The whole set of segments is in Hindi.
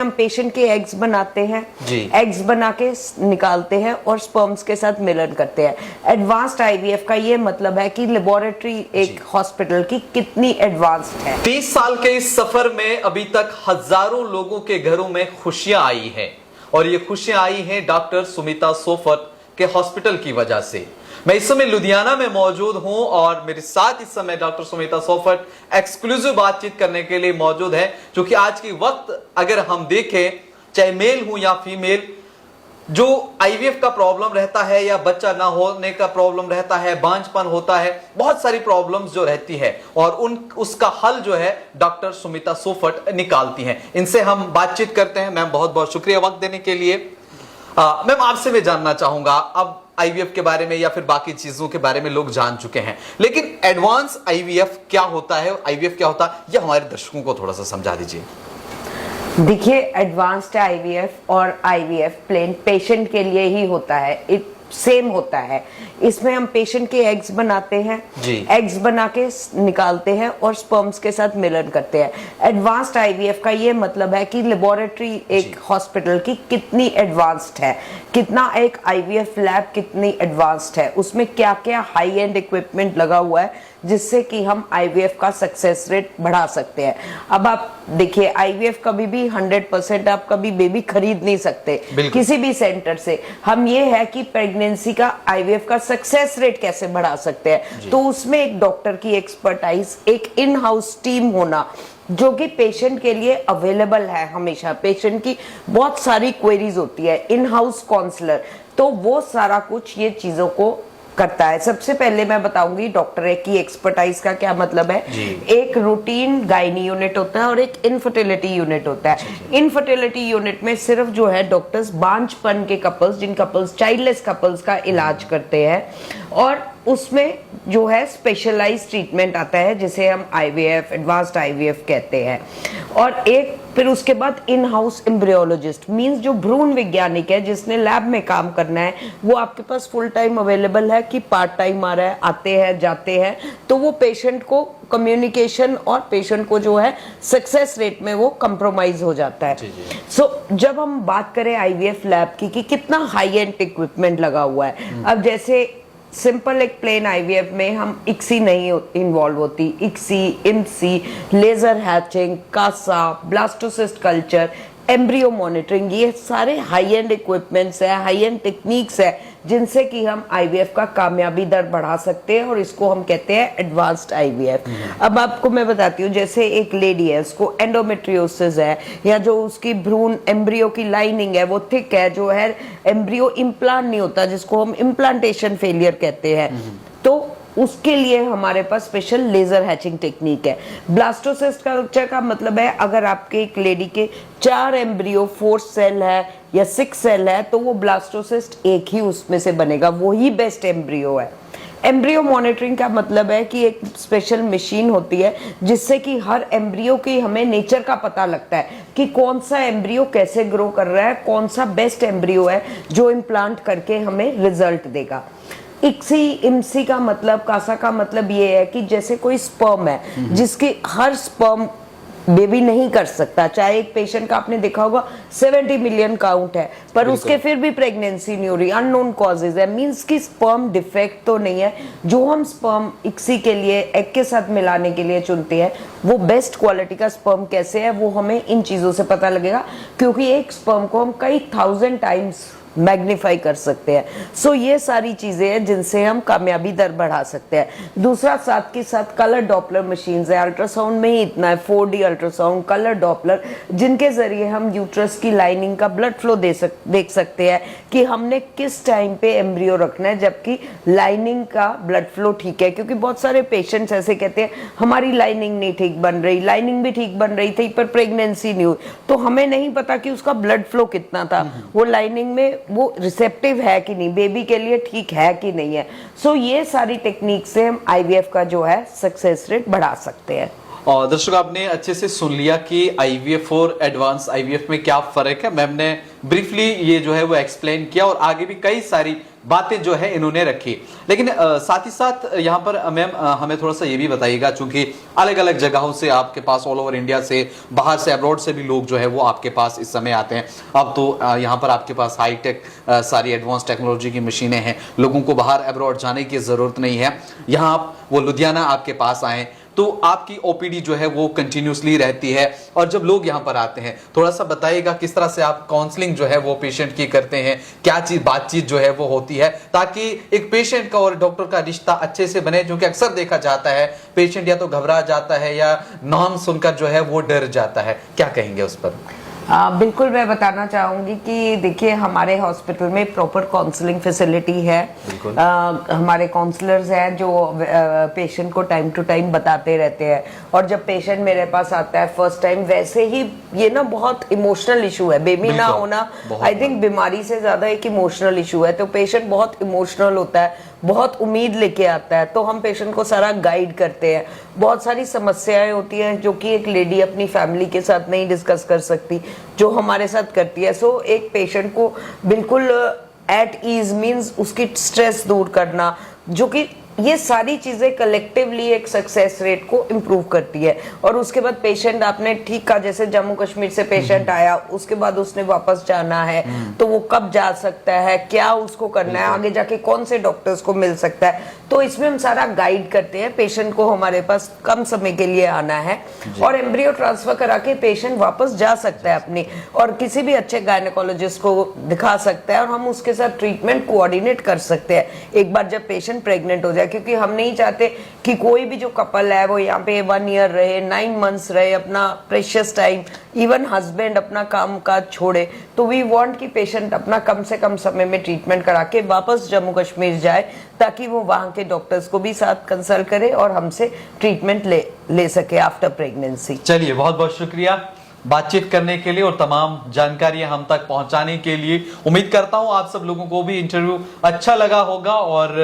हम पेशेंट के एग्स बनाते हैं जी। एग्स बना के निकालते हैं और स्पर्म्स के साथ मिलन करते हैं। एडवांस्ड आईवीएफ का ये मतलब है कि लेबोरेटरी एक हॉस्पिटल की कितनी एडवांस्ड है। 30 साल के इस सफर में अभी तक हजारों लोगों के घरों में खुशियां आई हैं और ये खुशियां आई हैं डॉक्टर सुमिता सोफत के हॉस्पिटल की वजह से। मैं इस समय लुधियाना में मौजूद हूं और मेरे साथ इस समय डॉक्टर सुमिता सोफत एक्सक्लूसिव बातचीत करने के लिए मौजूद है, क्योंकि आज की वक्त अगर हम देखें, चाहे मेल हो या फीमेल, जो आईवीएफ का प्रॉब्लम रहता है या बच्चा ना होने का प्रॉब्लम रहता है, बांझपन होता है, बहुत सारी प्रॉब्लम्स जो रहती है और उसका हल जो है डॉक्टर सुमिता सोफत निकालती हैं। इनसे हम बातचीत करते हैं। मैम बहुत बहुत शुक्रिया वक्त देने के लिए। मैम आपसे मैं जानना चाहूंगा, अब आईवीएफ के बारे में या फिर बाकी चीजों के बारे में लोग जान चुके हैं, लेकिन एडवांस आईवीएफ क्या होता है, आईवीएफ क्या होता है, यह हमारे दर्शकों को थोड़ा सा समझा दीजिए। देखिए, एडवांस्ड आईवीएफ और आईवीएफ प्लेन पेशेंट के लिए ही होता है, सेम होता है। इसमें हम पेशेंट के एग्स बनाते हैं, एग्स बना के निकालते हैं और स्पर्म्स के साथ मिलन करते हैं। एडवांस्ड आईवीएफ का ये मतलब है कि लेबोरेटरी एक हॉस्पिटल की कितनी एडवांस्ड है, कितना एक आईवीएफ लैब कितनी एडवांस्ड है, उसमें क्या क्या हाई एंड इक्विपमेंट लगा हुआ है जिससे कि हम आईवीएफ का सक्सेस रेट बढ़ा सकते हैं। अब आप देखिए, आईवीएफ कभी भी 100% आप कभी बेबी खरीद नहीं सकते किसी भी सेंटर से। हम ये है कि प्रेगनेंसी का आईवीएफ का सक्सेस रेट कैसे बढ़ा सकते हैं, तो उसमें एक डॉक्टर की एक्सपर्टाइज, एक इन हाउस टीम होना जो कि पेशेंट के लिए अवेलेबल है। हमेशा पेशेंट की बहुत सारी क्वेरीज होती है, इन हाउस काउंसलर, तो वो सारा कुछ ये चीजों को करता है। सबसे पहले मैं बताऊंगी डॉक्टर की एक्सपर्टाइज का क्या मतलब है। एक रूटीन गायनी यूनिट होता है और एक इनफर्टिलिटी यूनिट होता है। इनफर्टिलिटी यूनिट में सिर्फ जो है डॉक्टर्स बांझपन के कपल्स, जिन कपल्स चाइल्डलेस कपल्स का इलाज करते हैं, और उसमें जो है स्पेशलाइज्ड ट्रीटमेंट आता है जिसे हम आईवीएफ, एडवांस्ड आईवीएफ कहते हैं। और एक फिर उसके बाद इन हाउस एम्ब्रियोलॉजिस्ट, मींस जो भ्रूण वैज्ञानिक है जिसने लैब में काम करना है, वो आपके पास फुल टाइम अवेलेबल है कि पार्ट टाइम आ रहा है, आते हैं जाते हैं, तो वो पेशेंट को कम्युनिकेशन और पेशेंट को जो है सक्सेस रेट में वो कंप्रोमाइज हो जाता है। सो जब हम बात करें आईवीएफ लैब की कि कितना हाई एंड इक्विपमेंट लगा हुआ है, अब जैसे सिंपल एक प्लेन आईवीएफ में हम इक्सी नहीं इन्वॉल्व होती, ICSI, IMSI, laser hatching, CASA, blastocyst culture, embryo monitoring, ये सारे हाई एंड इक्विपमेंट्स है, हाई एंड टेक्निक्स है जिनसे कि हम आईवीएफ का कामयाबी दर बढ़ा सकते हैं और इसको हम कहते हैं एडवांस्ड आईवीएफ। अब आपको मैं बताती हूँ, जैसे एक लेडी है, उसको एंडोमेट्रियोसिस है, या जो उसकी भ्रूण एम्ब्रियो की लाइनिंग है वो थिक है, जो है एम्ब्रियो इम्प्लांट नहीं होता, जिसको हम इम्प्लांटेशन फेलियर कहते हैं, तो उसके लिए हमारे पास स्पेशल लेजर हैचिंग टेक्निक है। ब्लास्टोसिस्ट कल्चर का मतलब है अगर आपके एक लेडी के 4 एम्ब्रियो 4 सेल है या 6 सेल है, तो वो ब्लास्टोसिस्ट एक ही उसमें से बनेगा, वो ही बेस्ट एम्ब्रियो है। एम्ब्रियो मॉनिटरिंग का मतलब है कि एक स्पेशल मशीन होती है जिससे कि हर एम्ब्रियो की हमें नेचर का पता लगता है कि कौन सा एम्ब्रियो कैसे ग्रो कर रहा है, कौन सा बेस्ट एम्ब्रियो है जो इम्प्लांट करके हमें रिजल्ट देगा। इक्सी, इमसी का मतलब, कासा का मतलब ये है कि जैसे कोई स्पर्म है जिसकी हर स्पर्म बेबी नहीं कर सकता, चाहे एक पेशेंट का आपने देखा होगा 70 मिलियन काउंट है पर उसके फिर भी प्रेगनेंसी नहीं हो रही, अननोन कॉजेज है, मींस की स्पर्म डिफेक्ट तो नहीं है। जो हम स्पर्म इक्सी के लिए एग के साथ मिलाने के लिए चुनते हैं, वो बेस्ट क्वालिटी का स्पर्म कैसे है वो हमें इन चीजों से पता लगेगा, क्योंकि एक स्पर्म को हम कई 1000 टाइम्स मैग्नीफाई कर सकते हैं। सो ये सारी चीजें हैं जिनसे हम कामयाबी दर बढ़ा सकते हैं। दूसरा साथ के साथ कलर डॉपलर मशीन्स है, अल्ट्रासाउंड में ही इतना है, 4D अल्ट्रासाउंड, कलर डॉपलर, जिनके जरिए हम यूट्रस की लाइनिंग का ब्लड फ्लो देख सकते हैं कि हमने किस टाइम पे एम्ब्रियो रखना है जबकि लाइनिंग का ब्लड फ्लो ठीक है। क्योंकि बहुत सारे पेशेंट्स ऐसे कहते हैं हमारी लाइनिंग नहीं ठीक बन रही, लाइनिंग भी ठीक बन रही थी पर प्रेगनेंसी नहीं हुई, तो हमें नहीं पता कि उसका ब्लड फ्लो कितना था, वो लाइनिंग में वो रिसेप्टिव है कि नहीं, बेबी के लिए ठीक है कि नहीं है। सो ये सारी टेक्निक से हम आईवीएफ का जो है सक्सेस रेट बढ़ा सकते हैं। और दर्शकों, आपने अच्छे से सुन लिया कि आईवीएफ और एडवांस आईवीएफ में क्या फर्क है। मैम ने ब्रीफली ये जो है वो एक्सप्लेन किया और आगे भी कई सारी बातें जो है इन्होंने रखी। लेकिन साथ ही साथ यहाँ पर मैम हमें थोड़ा सा ये भी बताइएगा, चूंकि अलग अलग जगहों से आपके पास, ऑल ओवर इंडिया से, बाहर से, अब्रॉड से भी लोग जो है वो आपके पास इस समय आते हैं। अब तो यहाँ पर आपके पास हाईटेक सारी एडवांस टेक्नोलॉजी की मशीनें हैं, लोगों को बाहर अब्रॉड जाने की जरूरत नहीं है। यहाँ आप वो लुधियाना आपके पास आए तो आपकी ओपीडी जो है वो कंटिन्यूसली रहती है। और जब लोग यहाँ पर आते हैं, थोड़ा सा बताइएगा किस तरह से आप काउंसलिंग जो है वो पेशेंट की करते हैं, क्या चीज बातचीत जो है वो होती है, ताकि एक पेशेंट का और डॉक्टर का रिश्ता अच्छे से बने। क्योंकि अक्सर देखा जाता है पेशेंट या तो घबरा जाता है या नाम सुनकर जो है वो डर जाता है, क्या कहेंगे उस पर? बिल्कुल, मैं बताना चाहूंगी कि देखिए हमारे हॉस्पिटल में प्रॉपर काउंसलिंग फैसिलिटी है। हमारे काउंसलर्स हैं जो पेशेंट को टाइम टू टाइम बताते रहते हैं। और जब पेशेंट मेरे पास आता है फर्स्ट टाइम, वैसे ही ये ना बहुत इमोशनल इशू है, बेबी ना होना आई थिंक बीमारी से ज्यादा एक इमोशनल इशू है। तो पेशेंट बहुत इमोशनल होता है, बहुत उम्मीद लेके आता है, तो हम पेशेंट को सारा गाइड करते हैं। बहुत सारी समस्याएं होती हैं जो कि एक लेडी अपनी फैमिली के साथ नहीं डिस्कस कर सकती, जो हमारे साथ करती है। सो एक पेशेंट को बिल्कुल एट ईज मीन्स उसकी स्ट्रेस दूर करना, जो कि ये सारी चीजें कलेक्टिवली एक सक्सेस रेट को इम्प्रूव करती है। और उसके बाद पेशेंट, आपने ठीक कहा, जैसे जम्मू कश्मीर से पेशेंट आया, उसके बाद उसने वापस जाना है, तो वो कब जा सकता है, क्या उसको करना है, आगे जाके कौन से डॉक्टर्स को मिल सकता है, तो इसमें हम सारा गाइड करते हैं। पेशेंट को हमारे पास कम समय के लिए आना है और एम्ब्रियो ट्रांसफर करा के पेशेंट वापस जा सकता है अपनी, और किसी भी अच्छे गायनेकोलॉजिस्ट को दिखा सकता है और हम उसके साथ ट्रीटमेंट कोऑर्डिनेट कर सकते हैं एक बार जब पेशेंट प्रेग्नेंट हो जाए। क्योंकि हम नहीं चाहते कि कोई भी जो कपल है वो यहाँ पे 1 ईयर रहे, 9 मंथ्स रहे, अपना प्रेशियस टाइम, इवन हस्बैंड अपना काम काज छोड़े। तो वी वांट कि पेशेंट अपना कम से कम समय में ट्रीटमेंट करा के वापस जम्मू कश्मीर जाए, ताकि वो वहां के डॉक्टर्स को भी साथ कंसल्ट करे और हमसे ट्रीटमेंट ले सके आफ्टर प्रेगनेंसी। चलिए, बहुत बहुत शुक्रिया बातचीत करने के लिए और तमाम जानकारियां हम तक पहुंचाने के लिए। उम्मीद करता हूं आप सब लोगों को भी इंटरव्यू अच्छा लगा होगा और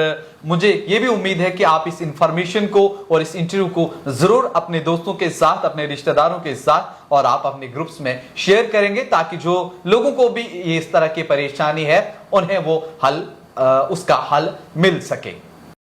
मुझे ये भी उम्मीद है कि आप इस इंफॉर्मेशन को और इस इंटरव्यू को जरूर अपने दोस्तों के साथ, अपने रिश्तेदारों के साथ और आप अपने ग्रुप्स में शेयर करेंगे, ताकि जो लोगों को भी इस तरह की परेशानी है उन्हें वो उसका हल मिल सके।